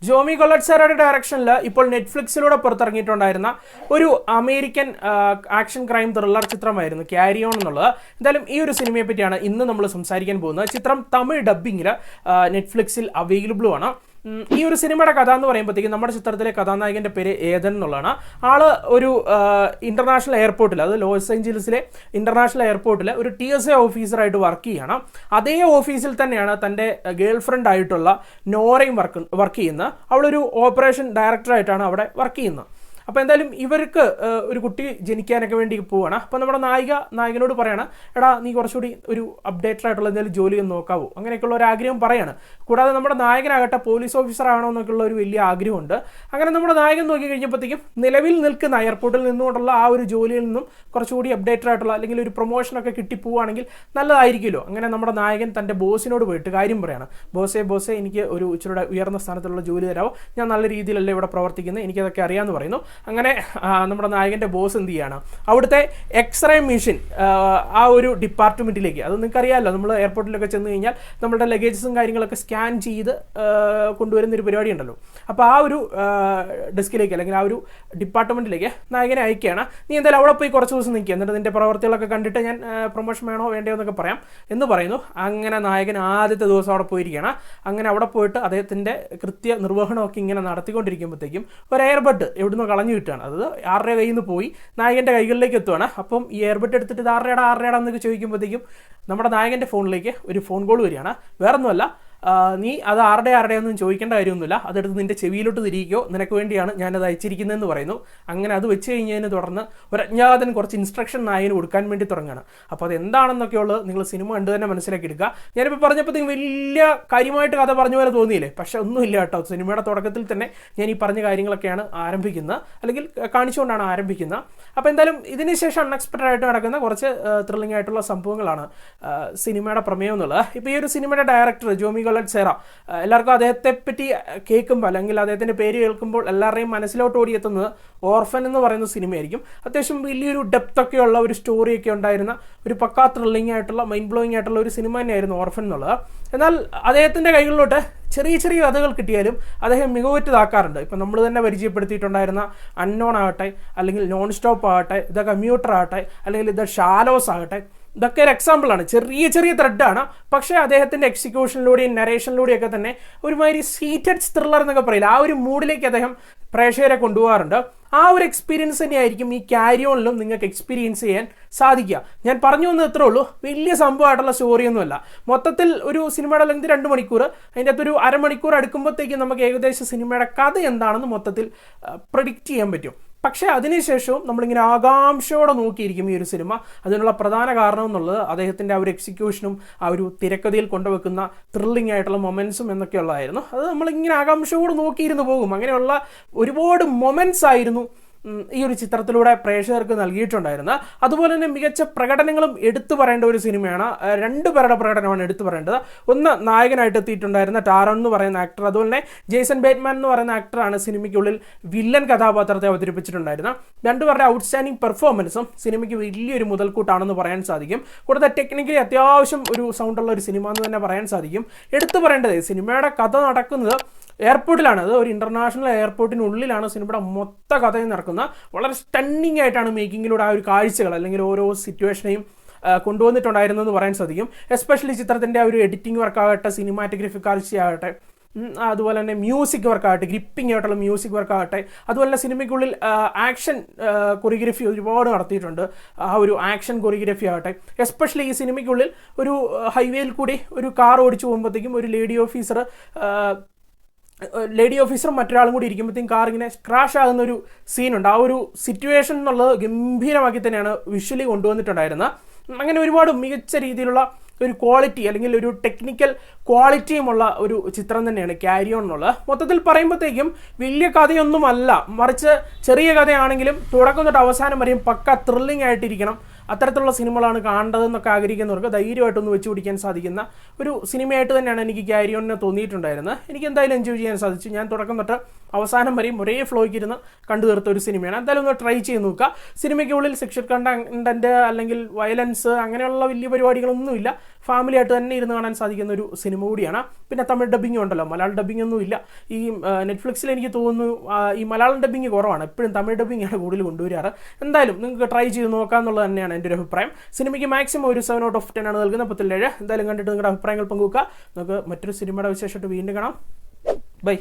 ജോമി കൊല്ലറ്റ്സെറയുടെ ഡയറക്ഷനിൽ ഇപ്പോൾ നെറ്റ്ഫ്ലിക്സിലൂടെ പുറത്തിറങ്ങിയിട്ടുണ്ടായിരുന്ന ഒരു അമേരിക്കൻ ആക്ഷൻ ക്രൈം ത്രില്ലർ ചിത്രമായിരുന്നു ക്യാരി ഓൺ എന്നുള്ളത്. എന്തായാലും ഈ ഒരു സിനിമയെ പറ്റിയാണ് ഇന്ന് നമ്മൾ സംസാരിക്കാൻ പോകുന്നത്. ചിത്രം തമിഴ് ഡബ്ബിങ്ങിൽ നെറ്റ്ഫ്ലിക്സിൽ അവൈലബിളും ആണ്. ഈ ഒരു സിനിമയുടെ കഥ എന്ന് പറയുമ്പോഴത്തേക്കും നമ്മുടെ ചിത്രത്തിലെ കഥാനായകന്റെ പേര് ഏതൻ എന്നുള്ളതാണ്. ആള് ഒരു ഇന്റർനാഷണൽ എയർപോർട്ടിൽ, അത് ലോസ് ഏഞ്ചലസിലെ ഇന്റർനാഷണൽ എയർപോർട്ടിൽ ഒരു TSA ഓഫീസറായിട്ട് വർക്ക് ചെയ്യണം. അതേ ഓഫീസിൽ തന്നെയാണ് തൻ്റെ ഗേൾ ഫ്രണ്ട് ആയിട്ടുള്ള നോറയും വർക്ക് ചെയ്യുന്നത്. അവളൊരു ഓപ്പറേഷൻ ഡയറക്ടറായിട്ടാണ് അവിടെ വർക്ക് ചെയ്യുന്നത്. അപ്പോൾ എന്തായാലും ഇവർക്ക് ഒരു കുട്ടി ജനിക്കാനൊക്കെ വേണ്ടി പോവുകയാണ്. അപ്പോൾ നമ്മുടെ നായകനോട് പറയാണ്, എടാ നീ കുറച്ചുകൂടി ഒരു അപ്ഡേറ്റഡ് ആയിട്ടുള്ള എന്തെങ്കിലും ജോലി ഒന്ന് നോക്കാവോ, അങ്ങനെയൊക്കെയുള്ള ഒരു ആഗ്രഹം പറയാണ്. കൂടാതെ നമ്മുടെ നായകനാകട്ടെ പോലീസ് ഓഫീസർ ആണോ എന്നൊക്കെയുള്ള ഒരു വലിയ ആഗ്രഹമുണ്ട്. അങ്ങനെ നമ്മുടെ നായകൻ നോക്കി കഴിഞ്ഞപ്പോഴത്തേക്കും നിലവിൽ നിൽക്കുന്ന എയർപോർട്ടിൽ നിന്നുകൊണ്ടുള്ള ആ ഒരു ജോലിയിൽ നിന്നും കുറച്ചുകൂടി അപ്ഡേറ്റഡ് ആയിട്ടുള്ള അല്ലെങ്കിൽ ഒരു പ്രൊമോഷനൊക്കെ കിട്ടിപ്പോവുകയാണെങ്കിൽ നല്ലതായിരിക്കുമല്ലോ. അങ്ങനെ നമ്മുടെ നായകൻ തൻ്റെ ബോസിനോട് പോയിട്ട് കാര്യം പറയാണ്, ബോസേ എനിക്ക് ഒരു ഇച്ചിരി ഉയർന്ന സ്ഥാനത്തുള്ള ജോലി തരാമോ, ഞാൻ നല്ല രീതിയിലല്ലേ ഇവിടെ പ്രവർത്തിക്കുന്നത്, എനിക്കതൊക്കെ അറിയാമെന്ന് പറയുന്നു. അങ്ങനെ നമ്മുടെ നായകൻ്റെ ബോസ് എന്ത് ചെയ്യാണ്, അവിടുത്തെ എക്സ്റേ മെഷീൻ ആ ഒരു ഡിപ്പാർട്ട്മെൻറ്റിലേക്ക്, അത് നിങ്ങൾക്കറിയാമല്ലോ, നമ്മൾ എയർപോർട്ടിലൊക്കെ ചെന്ന് കഴിഞ്ഞാൽ നമ്മുടെ ലഗേജസും കാര്യങ്ങളൊക്കെ സ്കാൻ ചെയ്ത് കൊണ്ടുവരുന്നൊരു പരിപാടി ഉണ്ടല്ലോ. അപ്പോൾ ആ ഒരു ഡെസ്കിലേക്ക് അല്ലെങ്കിൽ ആ ഒരു ഡിപ്പാർട്ട്മെൻറ്റിലേക്ക് നായകനെ അയക്കുകയാണ്. നീ എന്തായാലും അവിടെ പോയി കുറച്ച് ദിവസം നിൽക്കുക, എന്നിട്ട് നിൻ്റെ പ്രവർത്തികളൊക്കെ കണ്ടിട്ട് ഞാൻ പ്രൊമോഷൻ വേണോ വേണ്ടയോ എന്നൊക്കെ പറയാം എന്ന് പറയുന്നു. അങ്ങനെ നായകൻ ആദ്യത്തെ ദിവസം അവിടെ പോയിരിക്കുകയാണ്. അങ്ങനെ അവിടെ പോയിട്ട് അദ്ദേഹത്തിൻ്റെ കൃത്യ നിർവഹണമൊക്കെ ഇങ്ങനെ നടത്തിക്കൊണ്ടിരിക്കുമ്പോഴത്തേക്കും ഒരു എയർബഡ് എവിടുന്ന് കളഞ്ഞു കിട്ടുകയാണ്. അത് ആരുടെ കയ്യിൽ നിന്ന് പോയി നായകൻ്റെ കൈകളിലേക്ക് എത്തുകയാണ്. അപ്പം ഈ എയർബഡ് എടുത്തിട്ട് ഇത് ആരുടെയാടാ എന്നൊക്കെ ചോദിക്കുമ്പോഴത്തേക്കും നമ്മുടെ നായകൻ്റെ ഫോണിലേക്ക് ഒരു ഫോൺ കോൾ വരികയാണ്. വേറൊന്നുമല്ല, നീ അത് ആരുടെയൊന്നും ചോദിക്കേണ്ട കാര്യമൊന്നുമില്ല, അതെടുത്ത് നിൻ്റെ ചെവിയിലോട്ട് തിരികെയോ, നിനക്ക് വേണ്ടിയാണ് ഞാനത് അയച്ചിരിക്കുന്നതെന്ന് പറയുന്നു. അങ്ങനെ അത് വെച്ച് കഴിഞ്ഞതിന് തുടർന്ന് ഒരു അജ്ഞാതൻ കുറച്ച് ഇൻസ്ട്രക്ഷൻ നായകന് കൊടുക്കാൻ വേണ്ടി തുടങ്ങുകയാണ്. അപ്പോൾ അതെന്താണെന്നൊക്കെ ഉള്ളത് നിങ്ങൾ സിനിമ കണ്ടു തന്നെ മനസ്സിലാക്കി എടുക്കുക. ഞാനിപ്പോൾ പറഞ്ഞപ്പോഴത്തേക്കും വലിയ കാര്യമായിട്ട് കഥ പറഞ്ഞ പോലെ തോന്നിയില്ലേ, പക്ഷേ ഒന്നുമില്ല കേട്ടോ. സിനിമയുടെ തുടക്കത്തിൽ തന്നെ ഞാൻ ഈ പറഞ്ഞ കാര്യങ്ങളൊക്കെയാണ് ആരംഭിക്കുന്നത്, അല്ലെങ്കിൽ കാണിച്ചുകൊണ്ടാണ് ആരംഭിക്കുന്നത്. അപ്പോൾ എന്തായാലും ഇതിന് ശേഷം അൺഎക്സ്പെക്റ്റഡ് ആയിട്ട് നടക്കുന്ന കുറച്ച് ത്രില്ലിംഗ് ആയിട്ടുള്ള സംഭവങ്ങളാണ് സിനിമയുടെ പ്രമേയം എന്നുള്ളത്. ഇപ്പോൾ ഈ ഒരു സിനിമയുടെ ഡയറക്ടർ ജോമി കൊല്ലറ്റ്സെറ, എല്ലാവർക്കും അദ്ദേഹത്തെ പറ്റി കേൾക്കുമ്പോൾ അല്ലെങ്കിൽ അദ്ദേഹത്തിൻ്റെ പേര് കേൾക്കുമ്പോൾ എല്ലാവരുടെയും മനസ്സിലോട്ട് ഓടിയെത്തുന്നത് ഓർഫൻ എന്ന് പറയുന്ന സിനിമയായിരിക്കും. അത്യാവശ്യം വലിയൊരു ഡെപ്തൊക്കെയുള്ള ഒരു സ്റ്റോറിയൊക്കെ ഉണ്ടായിരുന്ന ഒരു പക്കാ ത്രില്ലിംഗ് ആയിട്ടുള്ള മൈൻഡ് ബ്ലോയിങ് ആയിട്ടുള്ള ഒരു സിനിമ തന്നെയായിരുന്നു ഓർഫൻ എന്നുള്ളത്. എന്നാൽ അദ്ദേഹത്തിൻ്റെ കൈകളിലോട്ട് ചെറിയ ചെറിയ കഥകൾ കിട്ടിയാലും അദ്ദേഹം മികവുറ്റതാക്കാറുണ്ട്. ഇപ്പം നമ്മൾ തന്നെ പരിചയപ്പെടുത്തിയിട്ടുണ്ടായിരുന്ന അൺനോൺ ആകട്ടെ, അല്ലെങ്കിൽ നോൺ സ്റ്റോപ്പ് ആകട്ടെ, ദ കമ്മ്യൂട്ടർ ആകട്ടെ, അല്ലെങ്കിൽ ദ ഷാലോസ് ആകട്ടെ, ഇതൊക്കെ ഒരു എക്സാമ്പിളാണ്. ചെറിയ ചെറിയ ത്രെഡാണ്, പക്ഷേ അദ്ദേഹത്തിൻ്റെ എക്സിക്യൂഷനിലൂടെയും നരേഷനിലൂടെയൊക്കെ തന്നെ ഒരുമാതിരി സീറ്റഡ് ത്രില്ലർ എന്നൊക്കെ പറയില്ല, ആ ഒരു മൂഡിലേക്ക് അദ്ദേഹം പ്രേക്ഷകരെ കൊണ്ടുപോകാറുണ്ട്. ആ ഒരു എക്സ്പീരിയൻസ് തന്നെയായിരിക്കും ഈ ക്യാരി ഓണിലും നിങ്ങൾക്ക് എക്സ്പീരിയൻസ് ചെയ്യാൻ സാധിക്കുക. ഞാൻ പറഞ്ഞു വന്നത് ഇത്രേ ഉള്ളൂ, വലിയ സംഭവമായിട്ടുള്ള സ്റ്റോറിയൊന്നുമല്ല. മൊത്തത്തിൽ ഒരു സിനിമയുടെ ലെങ്ത് 2 മണിക്കൂർ, അതിൻ്റെ അകത്തൊരു അരമണിക്കൂർ അടുക്കുമ്പോഴത്തേക്കും നമുക്ക് ഏകദേശം സിനിമയുടെ കഥ എന്താണെന്ന് മൊത്തത്തിൽ പ്രെഡിക്റ്റ് ചെയ്യാൻ പറ്റും. പക്ഷേ അതിനുശേഷവും നമ്മളിങ്ങനെ ആകാംക്ഷയോടെ നോക്കിയിരിക്കും ഈ ഒരു സിനിമ. അതിനുള്ള പ്രധാന കാരണം എന്നുള്ളത് അദ്ദേഹത്തിൻ്റെ ആ ഒരു എക്സിക്യൂഷനും ആ ഒരു തിരക്കഥയിൽ കൊണ്ടുവെക്കുന്ന ത്രില്ലിംഗ് ആയിട്ടുള്ള മൊമെൻറ്റ്സും എന്നൊക്കെയുള്ളതായിരുന്നു. അത് നമ്മളിങ്ങനെ ആകാംക്ഷയോടെ നോക്കിയിരുന്നു പോകും. അങ്ങനെയുള്ള ഒരുപാട് മൊമെൻറ്റ്സ് ആയിരുന്നു ഈ ഒരു ചിത്രത്തിലൂടെ പ്രേക്ഷകർക്ക് നൽകിയിട്ടുണ്ടായിരുന്നത്. അതുപോലെ തന്നെ മികച്ച പ്രകടനങ്ങളും എടുത്തു പറയേണ്ട ഒരു സിനിമയാണ്. 2 പേരുടെ പ്രകടനമാണ് എടുത്തു പറയേണ്ടത്. ഒന്ന് നായകനായിട്ട് എത്തിയിട്ടുണ്ടായിരുന്ന ടാറൺ എന്ന് പറയുന്ന ആക്ടർ, അതുപോലെ തന്നെ ജേസൺ ബേറ്റ്മാൻ എന്ന് പറയുന്ന ആക്ടറാണ് സിനിമയ്ക്കുള്ളിൽ വില്ലൻ കഥാപാത്രത്തെ അവതരിപ്പിച്ചിട്ടുണ്ടായിരുന്നത്. 2 പേരുടെ ഔട്ട്സ്റ്റാൻഡിങ് പെർഫോമൻസും സിനിമയ്ക്ക് വലിയൊരു മുതൽക്കൂട്ടാണെന്ന് പറയാൻ സാധിക്കും. കൂടാതെ ടെക്നിക്കലി അത്യാവശ്യം ഒരു സൗണ്ടുള്ള ഒരു സിനിമ എന്ന് തന്നെ പറയാൻ സാധിക്കും. എടുത്തു പറയേണ്ടത് സിനിമയുടെ കഥ നടക്കുന്നത് എയർപോർട്ടിലാണ്. അത് ഒരു ഇന്റർനാഷണൽ എയർപോർട്ടിനുള്ളിലാണ് സിനിമയുടെ മൊത്ത കഥയും നടക്കുന്നത്. വളരെ സ്റ്റണ്ണിങ് ആയിട്ടാണ് മേക്കിങ്ങിലൂടെ ആ ഒരു കാഴ്ചകൾ അല്ലെങ്കിൽ ഓരോ സിറ്റുവേഷനെയും കൊണ്ടുവന്നിട്ടുണ്ടായിരുന്നെന്ന് പറയാൻ സാധിക്കും. എസ്പെഷ്യലി ചിത്രത്തിൻ്റെ ആ ഒരു എഡിറ്റിംഗ് വർക്കാകട്ടെ, സിനിമാറ്റോഗ്രഫി കാഴ്ചയാകട്ടെ, അതുപോലെ തന്നെ മ്യൂസിക് വർക്കാകട്ടെ, ഗ്രിപ്പിംഗ് ആയിട്ടുള്ള മ്യൂസിക് വർക്കാകട്ടെ, അതുപോലെ തന്നെ സിനിമയ്ക്കുള്ളിൽ ആക്ഷൻ കൊറിയോഗ്രഫി ഒരുപാട് നടത്തിയിട്ടുണ്ട്. ആ ഒരു ആക്ഷൻ കൊറിയോഗ്രഫി ആകട്ടെ, എസ്പെഷ്യലി ഈ സിനിമയ്ക്കുള്ളിൽ ഒരു ഹൈവേയിൽ കൂടി ഒരു കാർ ഓടിച്ചു പോകുമ്പോഴത്തേക്കും ഒരു ലേഡി ഓഫീസറും മറ്റൊരാളും കൂടി ഇരിക്കുമ്പോഴത്തേക്കും കാർ ഇങ്ങനെ ക്രാഷ് ആകുന്ന ഒരു സീനുണ്ട്. ആ ഒരു സിറ്റുവേഷൻ എന്നുള്ളത് ഗംഭീരമാക്കി തന്നെയാണ് വിഷ്വലി കൊണ്ടുവന്നിട്ടുണ്ടായിരുന്നത്. അങ്ങനെ ഒരുപാട് മികച്ച രീതിയിലുള്ള ഒരു ക്വാളിറ്റി അല്ലെങ്കിൽ ഒരു ടെക്നിക്കൽ ക്വാളിറ്റിയുമുള്ള ഒരു ചിത്രം തന്നെയാണ് ക്യാരി ഓൺ എന്നുള്ളത്. മൊത്തത്തിൽ പറയുമ്പോഴത്തേക്കും വലിയ കഥയൊന്നുമല്ല, മറിച്ച് ചെറിയ കഥയാണെങ്കിലും തുടക്കം തൊട്ട് അവസാനം വരെയും പക്ക ത്രില്ലിംഗ് ആയിട്ടിരിക്കണം. അത്തരത്തിലുള്ള സിനിമകളാണ് കാണേണ്ടതെന്നൊക്കെ ആഗ്രഹിക്കുന്നവർക്ക് ധൈര്യമായിട്ടൊന്ന് വെച്ച് പിടിക്കാൻ സാധിക്കുന്ന ഒരു സിനിമയായിട്ട് തന്നെയാണ് എനിക്ക് ക്യാരി ഓണിനെ തോന്നിയിട്ടുണ്ടായിരുന്നത്. എനിക്ക് എന്തായാലും എൻജോയ് ചെയ്യാൻ സാധിച്ചു. ഞാൻ തുടക്കം തൊട്ട് അവസാനം വരെയും ഒരേ ഫ്ലോയ്ക്ക് ഇരുന്ന് കണ്ടു തീർത്ത ഒരു സിനിമയാണ്. എന്തായാലും ഒന്ന് ട്രൈ ചെയ്ത് നോക്കുക. സിനിമയ്ക്കുള്ളിൽ സെക്ഷൽ കണ്ടന്റ് അല്ലെങ്കിൽ വയലൻസ് അങ്ങനെയുള്ള വലിയ പരിപാടികളൊന്നുമില്ല. ഫാമിലി ആയിട്ട് തന്നെ ഇരുന്ന് കാണാൻ സാധിക്കുന്ന ഒരു സിനിമ കൂടിയാണ്. പിന്നെ തമിഴ് ഡബ്ബിംഗ് ഉണ്ടല്ലോ, മലയാളം ഡബ്ബിംഗ് ഒന്നും ഇല്ല. ഈ നെറ്റ്ഫ്ലിക്സിൽ എനിക്ക് തോന്നുന്നു ഈ മലയാളം ഡബ്ബിംഗ് കുറവാണ്, എപ്പോഴും തമിഴ് ഡബ്ബിംഗ് ആണ് കൂടുതൽ കൊണ്ടുവരാറ്. എന്തായാലും നിങ്ങൾക്ക് ട്രൈ ചെയ്ത് നോക്കാമെന്നുള്ളത് തന്നെയാണ് എൻ്റെ ഒരു അഭിപ്രായം. സിനിമയ്ക്ക് മാക്സിമം ഒരു 7/10 ആണ് നൽകുന്നത്, 10/7. എന്തായാലും കണ്ടിട്ട് നിങ്ങളുടെ അഭിപ്രായങ്ങൾ പങ്കുവെക്കുക. നമുക്ക് മറ്റൊരു സിനിമയുടെ വിശേഷമായിട്ട് വീണ്ടും കാണാം. ബൈ.